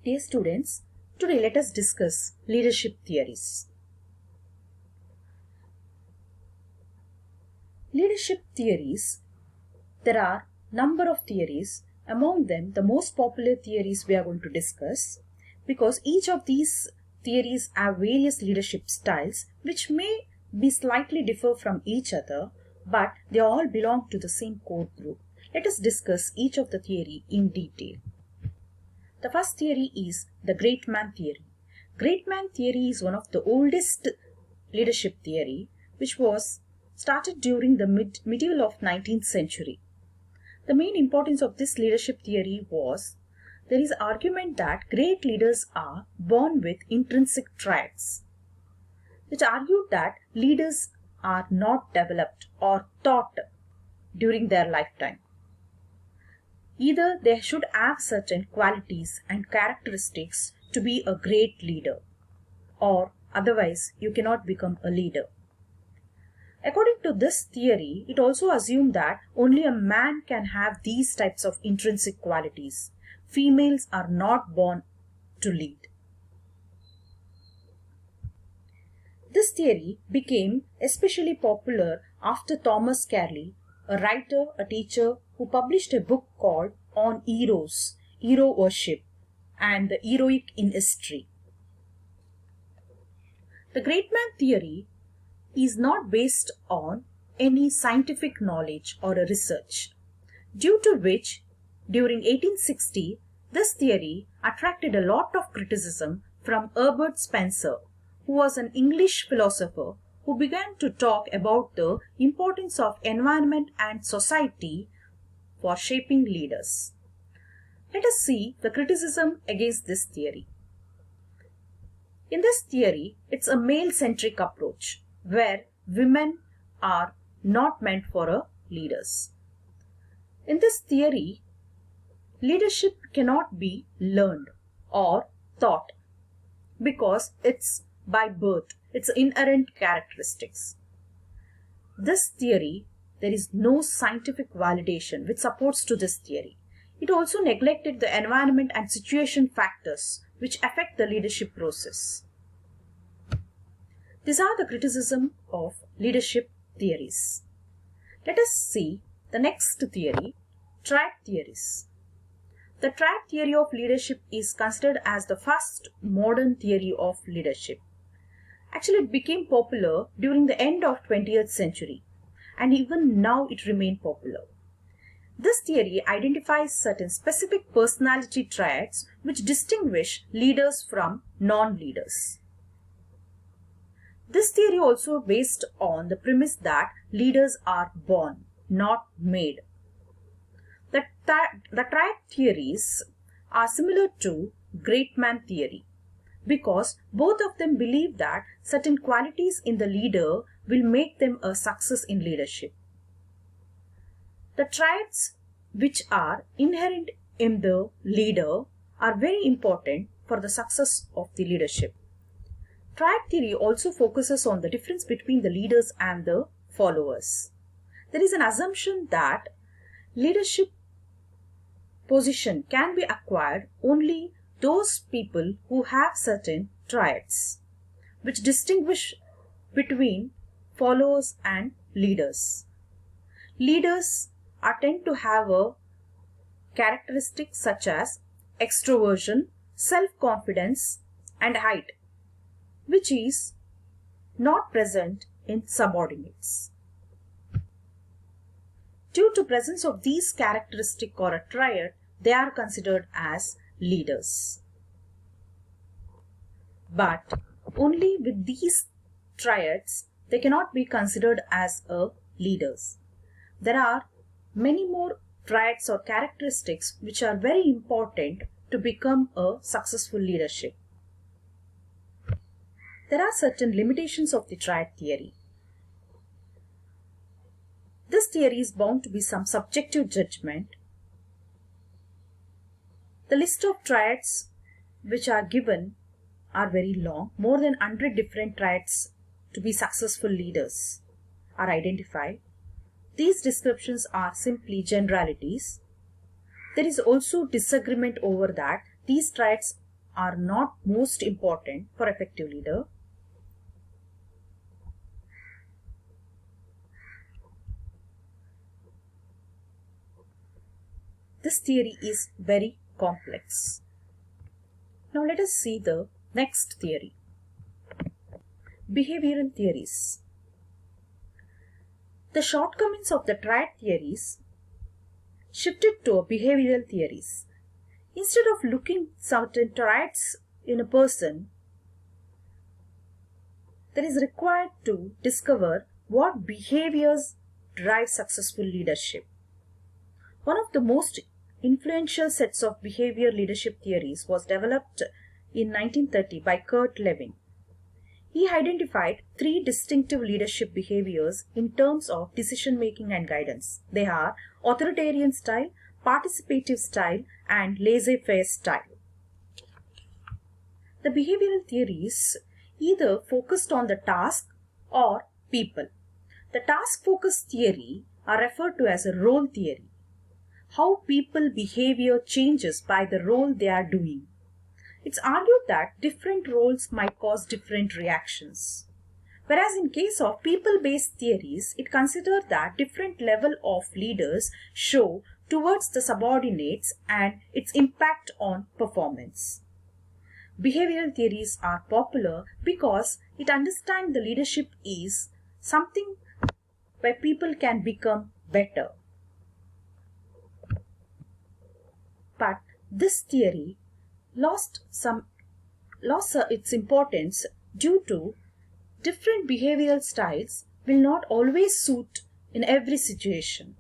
Dear students, today let us discuss leadership theories. Leadership theories, there are number of theories. Among them, the most popular theories we are going to discuss, because each of these theories have various leadership styles which may be slightly differ from each other, but they all belong to the same core group. Let us discuss each of the theory in detail. The first theory is the great man theory. Great man theory is one of the oldest leadership theory which was started during the middle of 19th century. The main importance of this leadership theory was there is argument that great leaders are born with intrinsic traits, which argued that leaders are not developed or taught during their lifetime. Either they should have certain qualities and characteristics to be a great leader, or otherwise you cannot become a leader. According to this theory, it also assumed that only a man can have these types of intrinsic qualities. Females are not born to lead. This theory became especially popular after Thomas Carlyle, a writer, a teacher, who published a book called On Heroes, Hero Worship, and the Heroic in History. The great man theory is not based on any scientific knowledge or a research, due to which during 1860 this theory attracted a lot of criticism from Herbert Spencer, who was an English philosopher who began to talk about the importance of environment and society for shaping leaders. Let us see the criticism against this theory. In this theory, it's a male-centric approach where women are not meant for leaders. In this theory, leadership cannot be learned or taught because it's by birth, it's inherent characteristics. This theory, there is no scientific validation which supports to this theory. It also neglected the environment and situation factors which affect the leadership process. These are the criticism of leadership theories. Let us see the next theory, trait theories. The trait theory of leadership is considered as the first modern theory of leadership. Actually, it became popular during the end of 20th century, and even now it remains popular. This theory identifies certain specific personality traits which distinguish leaders from non-leaders. This theory also based on the premise that leaders are born, not made. The trait theories are similar to great man theory because both of them believe that certain qualities in the leader will make them a success in leadership. The traits which are inherent in the leader are very important for the success of the leadership. Trait theory also focuses on the difference between the leaders and the followers. There is an assumption that leadership position can be acquired only those people who have certain traits which distinguish between followers and leaders. Leaders tend to have a characteristic such as extroversion, self-confidence, and height, which is not present in subordinates. Due to presence of these characteristics or a trait, they are considered as leaders. But only with these traits, they cannot be considered as leaders. There are many more traits or characteristics which are very important to become a successful leadership. There are certain limitations of the trait theory. This theory is bound to be some subjective judgment. The list of traits which are given are very long. More than 100 different traits to be successful leaders are identified. These descriptions are simply generalities. There is also disagreement over that these traits are not most important for effective leader. This theory is very complex. Now let us see the next theory. Behavioral theories. The shortcomings of the triad theories shifted to behavioral theories. Instead of looking certain traits in a person, that is required to discover what behaviors drive successful leadership. One of the most influential sets of behavior leadership theories was developed in 1930 by Kurt Lewin. He identified 3 distinctive leadership behaviors in terms of decision making and guidance. They are authoritarian style, participative style, and laissez-faire style. The behavioral theories either focused on the task or people. The task-focused theory are referred to as a role theory. How people behavior changes by the role they are doing. It's argued that different roles might cause different reactions. Whereas in case of people-based theories, it considers that different level of leaders show towards the subordinates and its impact on performance. Behavioral theories are popular because it understands the leadership is something where people can become better. But this theory lost its importance due to different behavioral styles will not always suit in every situation,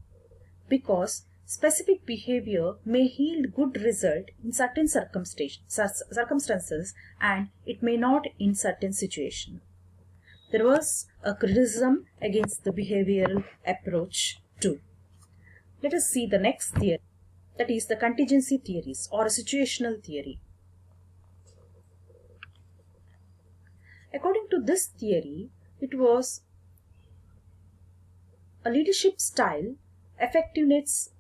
because specific behavior may yield good result in certain circumstances and it may not in certain situation. There was a criticism against the behavioral approach too. Let us see the next theory, that is the contingency theories or a situational theory. According to this theory, it was a leadership style. Effectiveness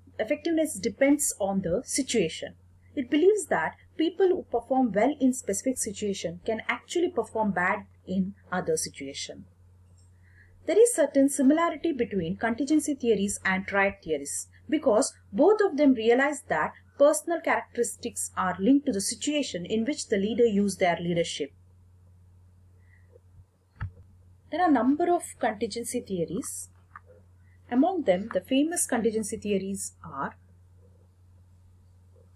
depends on the situation. It believes that people who perform well in specific situation can actually perform bad in other situation. There is certain similarity between contingency theories and triad theories because both of them realize that personal characteristics are linked to the situation in which the leader used their leadership. There are a number of contingency theories. Among them, the famous contingency theories are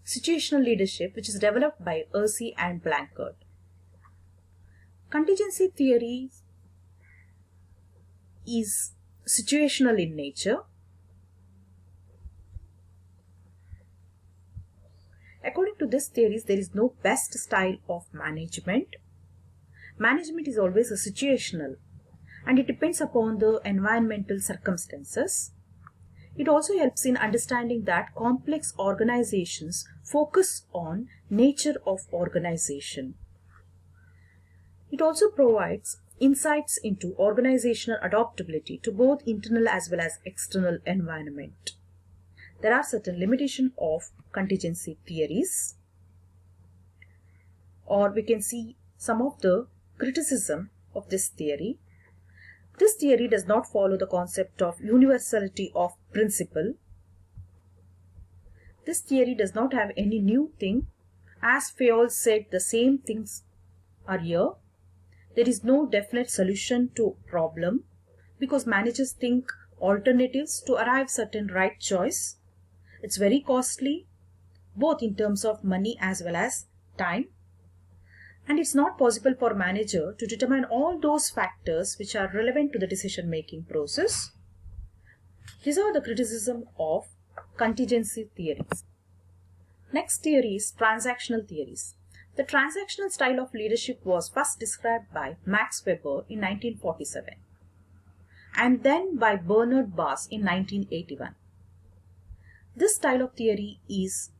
situational leadership, which is developed by Ursi and Blanchard. Contingency theory is situational in nature. According to this theory, there is no best style of management. Management is always a situational and it depends upon the environmental circumstances. It also helps in understanding that complex organizations focus on nature of organization. It also provides insights into organizational adaptability to both internal as well as external environment. There are certain limitations of contingency theories, or we can see some of the criticism of this theory. This theory does not follow the concept of universality of principle. This theory does not have any new thing. As Fayol said, the same things are here. There is no definite solution to problem because managers think alternatives to arrive certain right choice. It's very costly, both in terms of money as well as time. And it's not possible for manager to determine all those factors which are relevant to the decision-making process. These are the criticism of contingency theories. Next theory is transactional theories. The transactional style of leadership was first described by Max Weber in 1947 and then by Bernard Bass in 1981. This style of theory is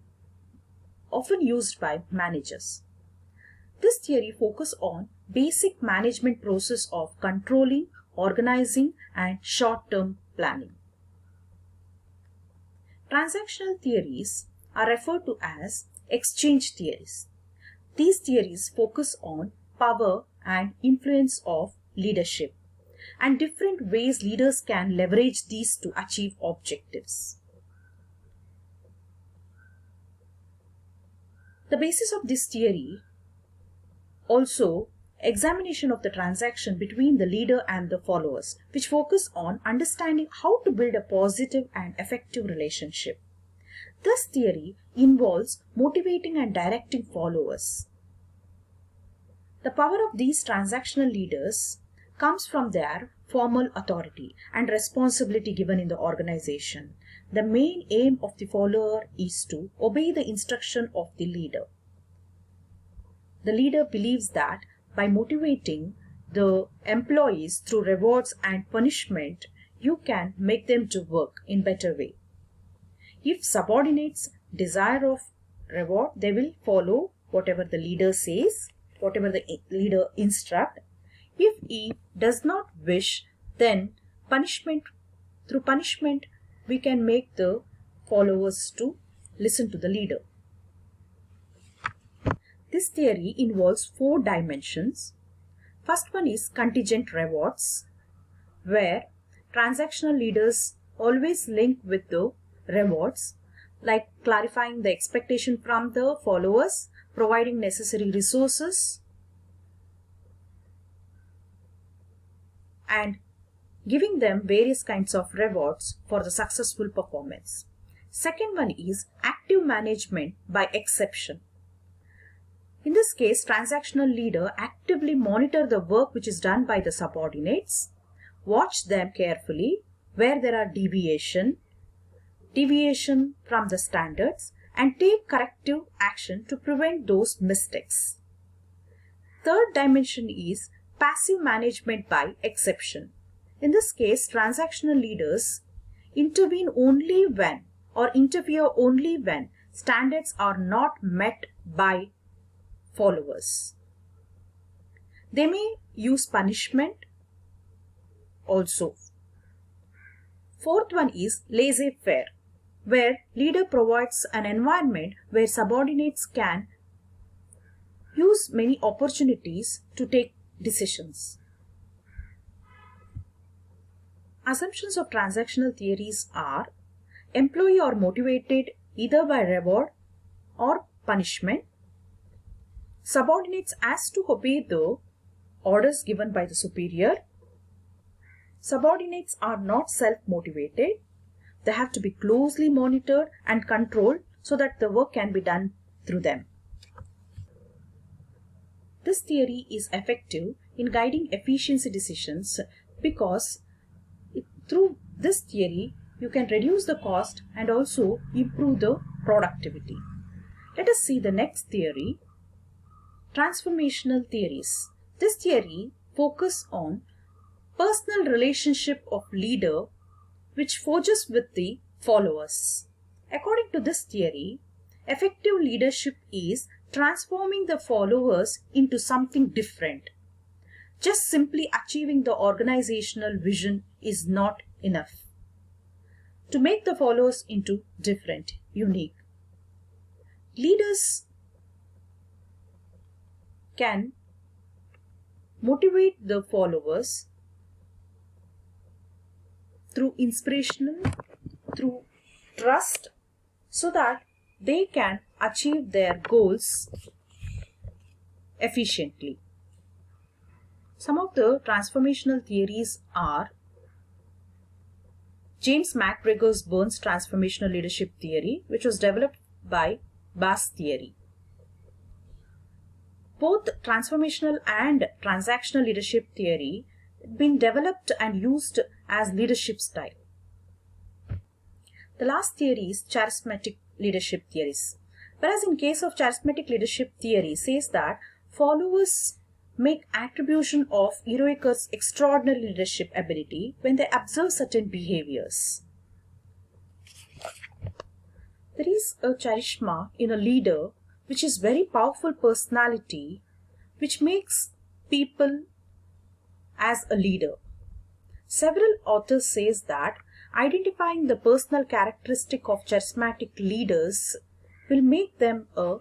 often used by managers. This theory focuses on basic management process of controlling, organizing, and short-term planning. Transactional theories are referred to as exchange theories. These theories focus on power and influence of leadership and different ways leaders can leverage these to achieve objectives. The basis of this theory also examination of the transaction between the leader and the followers, which focus on understanding how to build a positive and effective relationship. This theory involves motivating and directing followers. The power of these transactional leaders comes from their formal authority and responsibility given in the organization. The main aim of the follower is to obey the instruction of the leader. The leader believes that by motivating the employees through rewards and punishment, you can make them to work in better way. If subordinates desire of reward, they will follow whatever the leader says, whatever the leader instruct. If he does not wish, then through punishment, we can make the followers to listen to the leader. This theory involves 4 dimensions. First one is contingent rewards, where transactional leaders always link with the rewards, like clarifying the expectation from the followers, providing necessary resources, and giving them various kinds of rewards for the successful performance. Second one is active management by exception. In this case, transactional leader actively monitor the work which is done by the subordinates, watch them carefully where there are deviation from the standards, and take corrective action to prevent those mistakes. Third dimension is passive management by exception. In this case, transactional leaders intervene only when or interfere only when standards are not met by followers. They may use punishment also. Fourth one is laissez-faire, where leader provides an environment where subordinates can use many opportunities to take decisions. Assumptions of transactional theories are: employees are motivated either by reward or punishment. Subordinates has to obey the orders given by the superior. Subordinates are not self-motivated. They have to be closely monitored and controlled so that the work can be done through them. This theory is effective in guiding efficiency decisions because through this theory you can reduce the cost and also improve the productivity. Let us see the next theory, Transformational Theories. This theory focuses on personal relationship of leader which forges with the followers. According to this theory, effective leadership is transforming the followers into something different. Just simply achieving the organizational vision is not enough. To make the followers into different, unique. Leaders can motivate the followers through inspirational, through trust, so that they can achieve their goals efficiently. Some of the transformational theories are James McGregor's Burns Transformational Leadership Theory, which was developed by Bass Theory. Both transformational and transactional leadership theory have been developed and used as leadership style. The last theory is charismatic leadership theories. Whereas in case of charismatic leadership theory says that followers make attribution of heroic or extraordinary leadership ability when they observe certain behaviors. There is a charisma in a leader which is very powerful personality which makes people as a leader. Several authors says that identifying the personal characteristic of charismatic leaders will make them a